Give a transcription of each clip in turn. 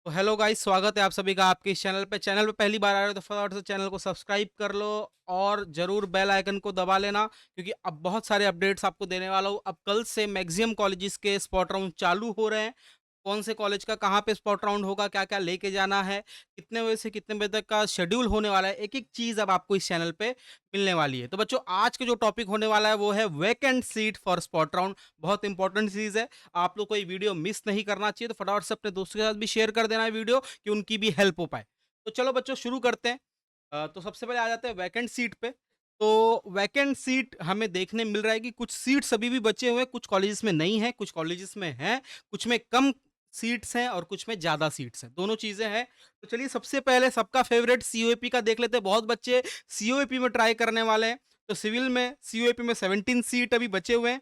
तो hello guys, स्वागत है आप सभी का आपके इस चैनल पे पहली बार आ रहे हो तो फटाफट से चैनल को सब्सक्राइब कर लो और जरूर बेल आइकन को दबा लेना, क्योंकि अब बहुत सारे अपडेट्स आपको देने वाला हूँ। अब कल से मैक्सिमम कॉलेजेस के स्पॉट राउंड चालू हो रहे हैं। कौन से कॉलेज का कहाँ पे स्पॉट राउंड होगा, क्या क्या लेके जाना है, कितने बजे से कितने बजे तक का शेड्यूल होने वाला है, एक एक चीज अब आपको इस चैनल पे मिलने वाली है। तो बच्चों, आज का जो टॉपिक होने वाला है वो है vacant seat for spot round. बहुत इंपॉर्टेंट चीज है, आप लोग को ये वीडियो मिस नहीं करना चाहिए। तो फटाफट से अपने दोस्तों के साथ भी शेयर कर देना है वीडियो, कि उनकी भी हेल्प हो पाए। तो चलो बच्चों, शुरू करते हैं। तो सबसे पहले आ जाते हैं वैकेंट सीट पे। तो वैकेंट सीट हमें देखने मिल रहा है कि कुछ सीट्स अभी भी बचे हुए हैं, कुछ कॉलेजेस में नहीं है, कुछ कॉलेजेस में है, कुछ में कम सीट्स हैं और कुछ में ज्यादा सीट्स हैं, दोनों चीजें हैं। तो चलिए, सबसे पहले सबका फेवरेट सीओएपी का देख लेते हैं। बहुत बच्चे सीओएपी में ट्राई करने वाले हैं। तो सिविल में सीओएपी में 17 सीट अभी बचे हुए हैं।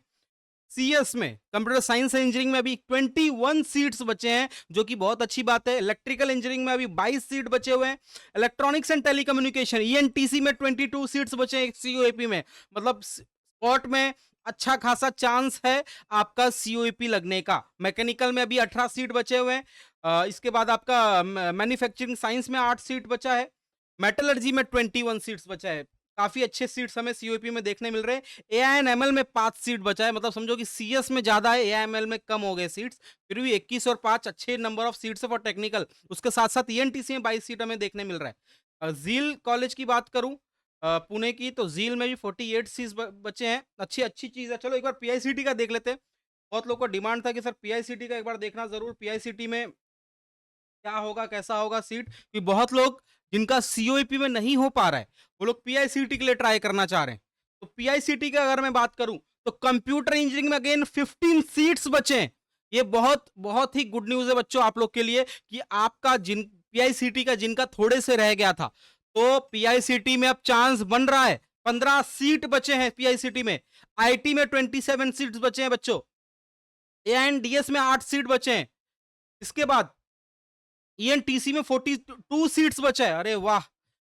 सीएस में, कंप्यूटर साइंस एंड इंजीनियरिंग में अभी 21 सीट्स बचे हैं, जो कि बहुत अच्छी बात है। इलेक्ट्रिकल इंजीनियरिंग में अभी 22 सीट बचे हुए हैं। इलेक्ट्रॉनिक्स एंड टेलीकम्युनिकेशन ईएनटीसी में 22 सीट्स बचे हैं सीओएपी में। मतलब स्पॉट में अच्छा खासा चांस है आपका सीओईपी लगने का। मैकेनिकल में अभी 18 सीट बचे हुए हैं। इसके बाद आपका मैन्युफैक्चरिंग साइंस में 8 सीट बचा है। मेटलर्जी में 21 सीट्स बचा है। काफी अच्छे सीट्स हमें सीओपी में देखने मिल रहे हैं। एआई एंड एमएल में 5 सीट बचा है, मतलब समझो कि सीएस में ज्यादा है, एआई एमएल में कम हो गए सीट्स। फिर भी 21 और 5 अच्छे नंबर ऑफ सीट्स है फॉर टेक्निकल। उसके साथ साथ ईएनटीसी में 22 सीट हमें देखने मिल रहा है। जील कॉलेज की बात करूं, पुणे की, तो जील में भी 48 सीट्स बचे हैं। अच्छी अच्छी चीज है। चलो एक बार पीआईसीटी का देख लेते हैं। बहुत लोगों का डिमांड था कि सर पीआईसीटी का एक बार देखना जरूर, पीआईसीटी में क्या होगा, कैसा होगा सीट, कि बहुत लोग जिनका सीओईपी में नहीं हो पा रहा है, वो लोग पीआईसीटी के लिए ट्राई करना चाह रहे हैं। तो पीआईसीटी की अगर मैं बात करूं, तो कंप्यूटर इंजीनियरिंग में अगेन 15 सीट्स बचे हैं। ये बहुत बहुत ही गुड न्यूज है बच्चों आप लोग के लिए, कि आपका जिन पीआईसीटी का जिनका थोड़े से रह गया था, तो पीआईसीटी में अब चांस बन रहा है। 15 सीट बचे हैं पीआईसीटी में। आईटी में 27 सीट्स बचे हैं बच्चों। एएनडीएस में 8 सीट बचे हैं। इसके बाद ईएनटीसी में 42 सीट्स बचे हैं। अरे वाह!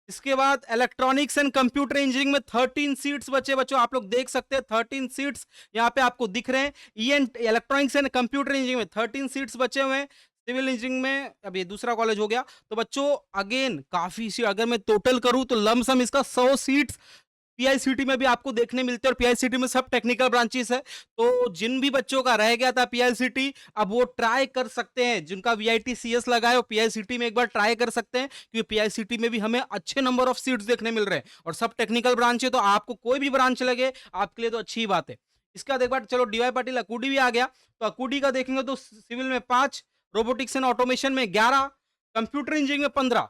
इसके बाद इलेक्ट्रॉनिक्स एंड कंप्यूटर इंजीनियरिंग में 13 सीट्स बचे बच्चों। आप लोग देख सकते हैं 13 सीट्स यहाँ पे आपको दिख रहे हैं। इलेक्ट्रॉनिक्स एंड कंप्यूटर इंजीनियरिंग में 13 सीट्स बचे हुए हैं। सिविल इंजीनियरिंग में अब ये दूसरा कॉलेज हो गया। तो बच्चों, अगेन काफी सी, अगर मैं टोटल करूं तो लमसम इसका 100 सीट्स पीआईसीटी में भी आपको देखने मिलते हैं। और पीआईसीटी में सब टेक्निकल ब्रांचेस है। तो जिन भी बच्चों का रह गया था पीआईसीटी, अब वो ट्राई कर सकते हैं। जिनका वीआईटी सीएस लगा है वो पीआईसीटी में एक बार ट्राई कर सकते हैं, क्योंकि पीआईसीटी में भी हमें अच्छे नंबर ऑफ सीट्स देखने मिल रहे हैं और सब टेक्निकल ब्रांच है। तो आपको कोई भी ब्रांच लगे आपके लिए तो अच्छी बात है। इसके बाद एक बार चलो डीवाई पाटिल अकूडी भी आ गया। तो अकूडी का देखेंगे तो सिविल में 5, रोबोटिक्स एंड ऑटोमेशन में 11, कंप्यूटर इंजीनियरिंग में 15।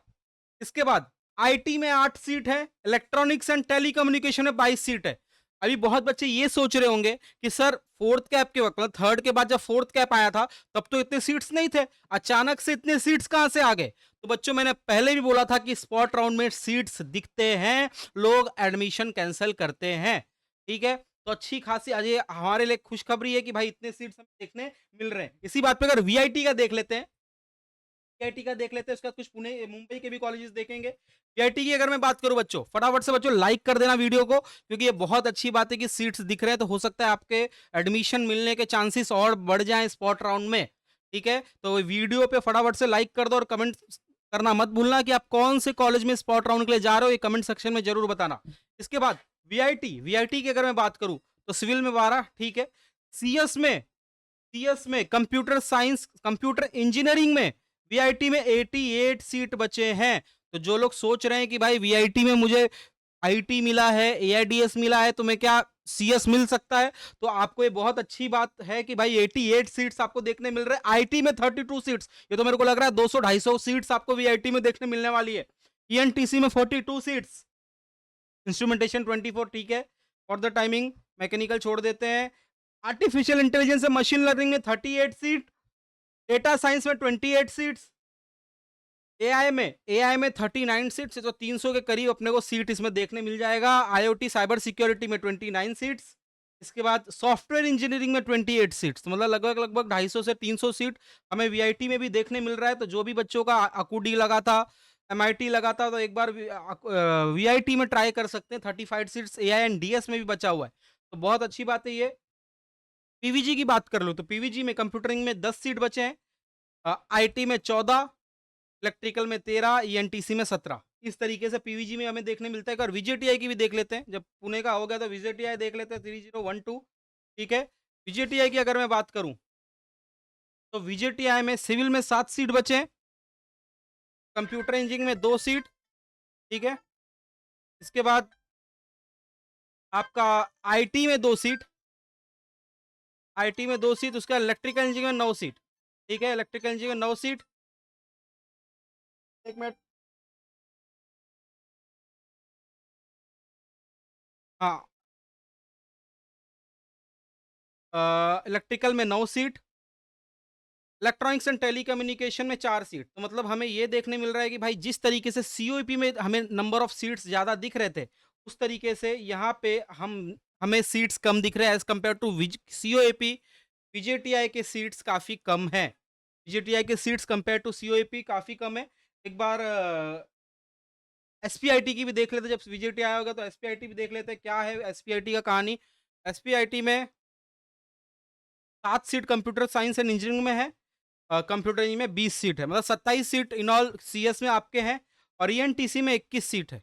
इसके बाद आईटी में 8 सीट है, इलेक्ट्रॉनिक्स एंड टेलीकम्युनिकेशन में 22 सीट है। अभी बहुत बच्चे ये सोच रहे होंगे कि सर फोर्थ कैप के वक्त, मतलब थर्ड के बाद जब फोर्थ कैप आया था, तब तो इतने सीट्स नहीं थे, अचानक से इतने सीट्स कहां से आ गए? तो बच्चों, मैंने पहले भी बोला था कि स्पॉट राउंड में सीट्स दिखते हैं, लोग एडमिशन कैंसिल करते हैं। ठीक है, तो अच्छी खासी आज ये हमारे लिए खुशखबरी है कि भाई इतने सीट्स हमें देखने मिल रहे हैं। इसी बात पे अगर वीआईटी का देख लेते हैं, वीआईटी का देख लेते हैं, उसके बाद कुछ पुणे मुंबई के भी कॉलेजेस देखेंगे। वीआईटी की अगर मैं बात करूं बच्चों, फटाफट से बच्चों लाइक कर देना वीडियो को, क्योंकि ये बहुत अच्छी बात है कि सीट्स दिख रहे हैं, तो हो सकता है आपके एडमिशन मिलने के चांसेस और बढ़ जाएं स्पॉट राउंड में। ठीक है, तो वीडियो पे फटाफट से लाइक कर दो और कमेंट करना मत भूलना कि आप कौन से कॉलेज में स्पॉट राउंड के लिए जा रहे हो, ये कमेंट सेक्शन में जरूर बताना। इसके बाद वीआईटी, वीआईटी की अगर मैं बात करूं तो सिविल में 12, ठीक है। सीएस में, सीएस में कंप्यूटर साइंस, कंप्यूटर इंजीनियरिंग में वीआईटी में 88 सीट बचे हैं। तो जो लोग सोच रहे हैं कि भाई वीआईटी में मुझे आईटी मिला है, एआईडीएस मिला है, तो मैं क्या सीएस मिल सकता है, तो आपको ये बहुत अच्छी बात है कि भाई 88 सीट्स आपको देखने मिल रहे हैं। आईटी में 32 सीट्स, ये तो मेरे को लग रहा है 200-250 सीट्स आपको वीआईटी में देखने मिलने वाली है। ईएनटीसी में 42 सीट्स, इंस्ट्रूमेंटेशन 24, ठीक है। फॉर द टाइमिंग मैकेनिकल छोड़ देते हैं। आर्टिफिशियल इंटेलिजेंस और मशीन लर्निंग में 38 सीट, डेटा साइंस में 28 सीट्स, एआई में 39 सीट्स, तो 300 के करीब अपने को सीट इसमें देखने मिल जाएगा। आईओटी साइबर सिक्योरिटी में 29 सीट्स। इसके बाद सॉफ्टवेयर इंजीनियरिंग में 28 सीट्स, तो मतलब लगभग लगभग 250 से 300 सीट हमें वीआईटी में भी देखने मिल रहा है। तो जो भी बच्चों का अकूडी लगा था, एमआईटी लगा था, तो एक बार वीआईटी में ट्राई कर सकते हैं। 35 सीट्स एआई एंड डीएस में भी बचा हुआ है, तो बहुत अच्छी बात है ये। पीवीजी की बात कर लो तो पीवीजी में कंप्यूटरिंग में 10 सीट बचे हैं। आईटी में 14, इलेक्ट्रिकल में 13, ईएनटीसी में 17। इस तरीके से पीवीजी में हमें देखने मिलता है। एक बार विजेटीआई की भी देख लेते हैं, जब पुणे का हो गया तो विजेटीआई देख लेते हैं 3012। ठीक है, विजेटीआई की अगर मैं बात करूं तो विजेटीआई में सिविल में 7 सीट बचे हैं, कंप्यूटर इंजीनियरिंग में 2 सीट। ठीक है, इसके बाद आपका आईटी में 2 सीट, आईटी में 2 सीट, उसका इलेक्ट्रिकल इंजीनियरिंग में 9 सीट। ठीक है, इलेक्ट्रिकल इंजीनियरिंग में 9 सीट। एक मिनट, हाँ, इलेक्ट्रिकल में 9 सीट, इलेक्ट्रॉनिक्स एंड टेलीकम्युनिकेशन में 4 सीट। तो मतलब हमें ये देखने मिल रहा है कि भाई जिस तरीके से सीओईपी में हमें नंबर ऑफ सीट्स ज़्यादा दिख रहे थे, उस तरीके से यहाँ पे हमें सीट्स कम दिख रहे हैं as compare to COEP. VJTI के सीट्स काफ़ी कम हैं। विजेटीआई के सीट्स कंपेयर टू सीओईपी काफ़ी कम है। एक बार एसपीआईटी की भी देख लेते हैं, जब विजेटीआई होगा तो एसपीआईटी भी देख लेते हैं, क्या है एसपीआईटी का कहानी। एसपीआईटी में 7 seat computer science and engineering में है, कंप्यूटर इंजीनियरिंग में 20 सीट है, मतलब 27 सीट इन ऑल सीएस में आपके हैं, और ईएनटीसी में 21 सीट है।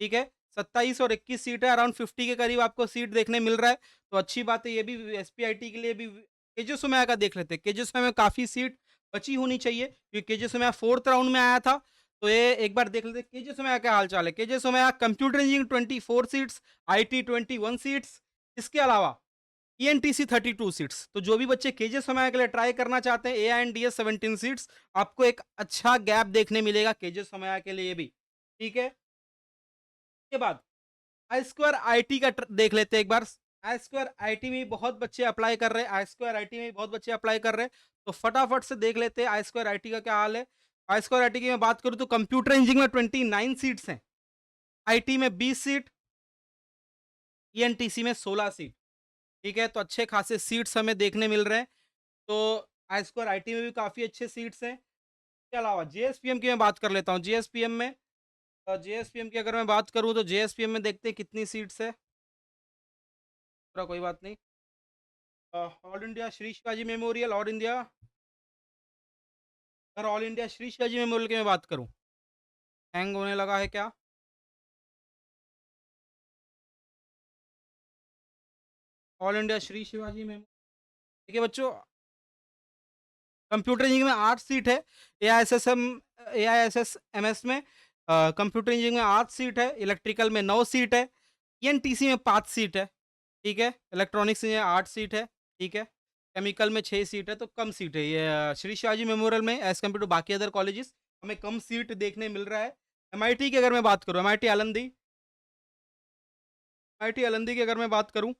ठीक है, 27 और 21 सीट है, अराउंड 50 के करीब आपको सीट देखने मिल रहा है। तो अच्छी बात है, ये भी एसपीआईटी के लिए भी। केजे सोमैया का देख लेते हैं, केजे सोमैया में काफ़ी सीट बची होनी चाहिए, क्योंकि केजे सोमैया 4th राउंड में आया था। तो ये एक बार देख लेते हैं केजे सोमैया क्या हाल चाल है। KJ Somaiya computer engineering 24 seats, IT 21 seats, इसके अलावा ईएनटीसी 32 सीट्स। तो जो भी बच्चे केजे सोमैया के लिए ट्राई करना चाहते हैं, एआईएनडीएस 17 सीट्स, आपको एक अच्छा गैप देखने मिलेगा केजे सोमैया के लिए भी। ठीक है, के बाद आई स्क्वायर आईटी का देख लेते हैं एक बार। आई स्क्वायर आईटी में भी बहुत बच्चे अप्लाई कर रहे हैं, आई स्क्वायर आईटी में भी बहुत बच्चे अप्लाई कर रहे हैं। तो फटाफट से देख लेते हैं आई स्क्वायर आईटी का क्या हाल है। आई स्क्वायर आईटी की मैं बात करूं तो कंप्यूटर इंजीनियरिंग में 29 सीट्स हैं, आईटी में 20 सीट, ईएनटीसी में 16 सीट। ठीक है, तो अच्छे खासे सीट्स हमें देखने मिल रहे हैं। तो आई स्क्वायर आईटी में भी काफ़ी अच्छे सीट्स हैं। इसके अलावा जेएसपीएम की मैं बात कर लेता हूँ। जेएसपीएम में जेएसपीएम की अगर मैं बात करूँ तो जेएसपीएम में देखते हैं कितनी सीट्स है। पूरा कोई बात नहीं। All India Shri Shivaji memorial, all India Shri Shivaji memorial की मैं बात करूँ, हैंग होने लगा है क्या? All India Shri Shivaji memorial, देखिए बच्चों, कंप्यूटर इंजीनियरिंग में 8 सीट है, एआईएसएस एमएस में कंप्यूटर इंजीनियरिंग में 8 सीट है, इलेक्ट्रिकल में 9 सीट है, ईएनटीसी में 5 सीट है। ठीक है, इलेक्ट्रॉनिक्स में 8 सीट है। ठीक है, केमिकल में 6 सीट है, तो कम सीट है ये श्री शिवाजी मेमोरियल में एज कम्पेयर टू बाकी अदर कॉलेजेस हमें कम सीट देखने मिल रहा है। एमआईटी की अगर मैं बात करूँ, एमआईटी आलंदी की अगर मैं बात करूँ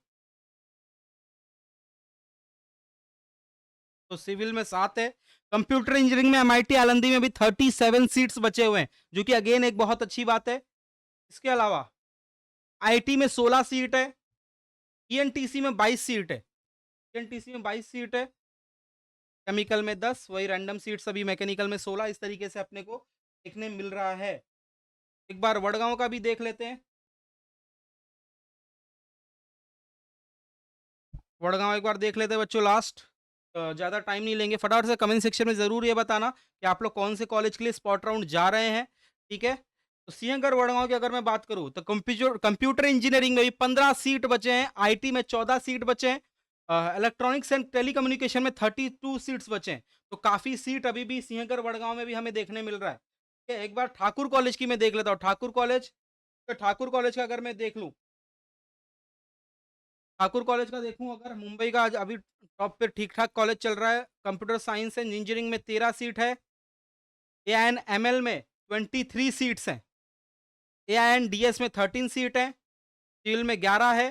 तो सिविल में 7 है, कंप्यूटर इंजीनियरिंग में एमआईटी आलंदी में भी 37 सीट्स बचे हुए हैं, जो कि अगेन एक बहुत अच्छी बात है। इसके अलावा आईटी में 16 सीट है, ईएनटीसी में 22 सीट है, ईएनटीसी में 22 सीट है, केमिकल में 10, वही रैंडम सीट्स अभी मैकेनिकल में 16, इस तरीके से अपने को देखने मिल रहा है। एक बार वडगांव का भी देख लेते हैं। वडगांव एक बार देख लेते हैं बच्चों लास्ट। ज़्यादा टाइम नहीं लेंगे, फटाफट से कमेंट सेक्शन में ज़रूर ये बताना कि आप लोग कौन से कॉलेज के लिए स्पॉट राउंड जा रहे हैं। ठीक है, तो सिंहगढ़ वडगांव की अगर मैं बात करूँ तो कंप्यूटर इंजीनियरिंग में भी 15 सीट बचे हैं, आईटी में 14 सीट बचे हैं, इलेक्ट्रॉनिक्स एंड टेलीकम्युनिकेशन में 32 सीट्स बचे हैं। तो काफ़ी सीट अभी भी सिंहगढ़ वडगांव में भी हमें देखने मिल रहा है। ठीक है, एक बार ठाकुर कॉलेज की मैं देख लेता हूँ। ठाकुर कॉलेज का अगर मैं देख लूँ, ठाकुर कॉलेज का देखूं अगर, मुंबई का आज अभी टॉप पे ठीक ठाक कॉलेज चल रहा है। कंप्यूटर साइंस एंड इंजीनियरिंग में 13 सीट है, एआईएन में 23 सीट्स हैं, एआईएनडीएस में 13 सीट है, सिविल में 11 है,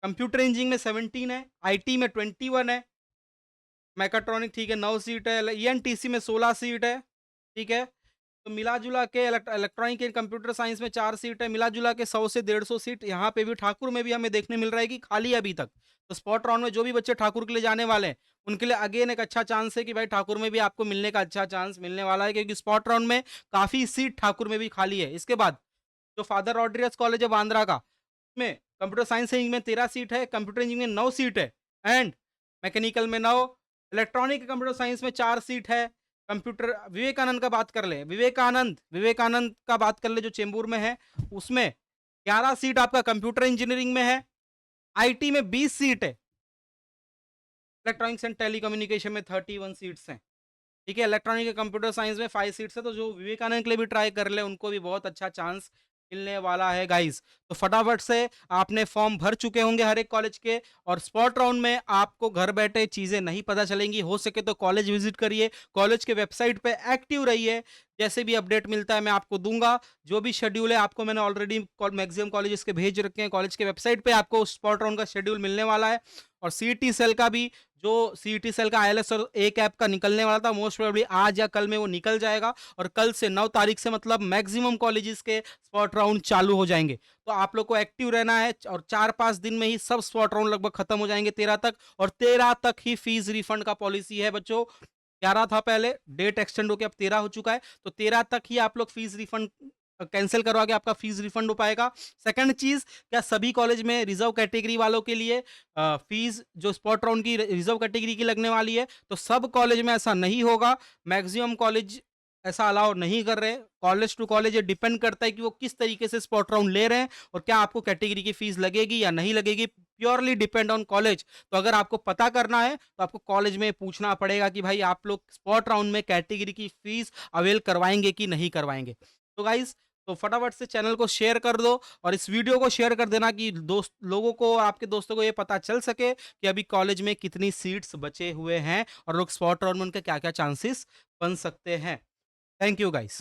कंप्यूटर इंजीनियरिंग में 17 है, आईटी में 21 है, मैकाट्रॉनिक ठीक है 9 सीट है, ईएनटीसी में 16 सीट है। ठीक है, तो मिला जुला के इलेक्ट्रॉनिक एंड कंप्यूटर साइंस में 4 सीट है, मिला जुला के 100 से 150 सीट यहाँ पे भी ठाकुर में भी हमें देखने मिल रहा है कि खाली है अभी तक। तो स्पॉट राउंड में जो भी बच्चे ठाकुर के लिए जाने वाले हैं, उनके लिए अगेन एक अच्छा चांस है कि भाई ठाकुर में भी आपको मिलने का अच्छा चांस मिलने वाला है, क्योंकि स्पॉट राउंड में काफ़ी सीट ठाकुर में भी खाली है। इसके बाद जो फादर रॉड्रिगस कॉलेज है बांद्रा का, में कंप्यूटर साइंस इंजीनियरिंग में 13 सीट है, कंप्यूटर इंजीनियरिंग में 9 सीट है, एंड मैकेनिकल में 9, इलेक्ट्रॉनिक कंप्यूटर साइंस में 4 सीट है, कंप्यूटर विवेकानंद का बात कर ले, विवेकानंद का बात कर ले जो चेंबूर में है, उसमें 11 सीट आपका कंप्यूटर इंजीनियरिंग में है, आईटी में 20 सीट है, इलेक्ट्रॉनिक्स एंड टेलीकम्युनिकेशन में 31 सीट्स हैं। ठीक है, इलेक्ट्रॉनिक कंप्यूटर साइंस में 5 सीट्स है, तो जो विवेकानंद के लिए भी ट्राई कर ले, उनको भी बहुत अच्छा चांस मिलने वाला है गाइस। तो फटाफट से आपने फॉर्म भर चुके होंगे हर एक कॉलेज के, और स्पॉट राउंड में आपको घर बैठे चीजें नहीं पता चलेंगी। हो सके तो कॉलेज विजिट करिए, कॉलेज के वेबसाइट पे एक्टिव रहिए, जैसे भी अपडेट मिलता है मैं आपको दूंगा। जो भी शेड्यूल है आपको मैंने ऑलरेडी मैक्सिमम कॉलेजेस के भेज रखे हैं, कॉलेज के वेबसाइट पे आपको स्पॉट राउंड का शेड्यूल मिलने वाला है। और सीईटी सेल का भी, जो सीईटी सेल का आईएलएस और एक ऐप का निकलने वाला था, मोस्ट प्रोबेबली आज या कल में वो निकल जाएगा, और कल से 9 तारीख से मतलब मैक्सिमम कॉलेजेस के स्पॉट राउंड चालू हो जाएंगे। तो आप लोग को एक्टिव रहना है, और 4-5 दिन में ही सब स्पॉट राउंड लगभग खत्म हो जाएंगे 13 तक, और 13 तक ही फीस रिफंड का पॉलिसी है बच्चों। 11 था पहले, डेट एक्सटेंड होकर अब 13 हो चुका है, तो 13 तक ही आप लोग फीस रिफंड कैंसिल करवा के आपका फीस रिफंड हो पाएगा। सेकंड चीज, क्या सभी कॉलेज में रिजर्व कैटेगरी वालों के लिए फीस जो स्पॉट राउंड की रिजर्व कैटेगरी की लगने वाली है? तो सब कॉलेज में ऐसा नहीं होगा, मैक्सिमम कॉलेज ऐसा अलाउ नहीं कर रहे। कॉलेज टू कॉलेज ये डिपेंड करता है कि वो किस तरीके से स्पॉट राउंड ले रहे हैं, और क्या आपको कैटेगरी की फीस लगेगी या नहीं लगेगी, प्योरली डिपेंड ऑन कॉलेज। तो अगर आपको पता करना है तो आपको कॉलेज में पूछना पड़ेगा कि भाई आप लोग स्पॉट राउंड में कैटेगरी की फीस अवेल करवाएंगे कि नहीं करवाएंगे। तो गाइज, तो फटाफट से चैनल को शेयर कर दो, और इस वीडियो को शेयर कर देना कि दोस्त लोगों को, आपके दोस्तों को ये पता चल सके कि अभी कॉलेज में कितनी सीट्स बचे हुए हैं, और लोग स्पॉट राउंड में उनके क्या क्या चांसेस बन सकते हैं। Thank you guys.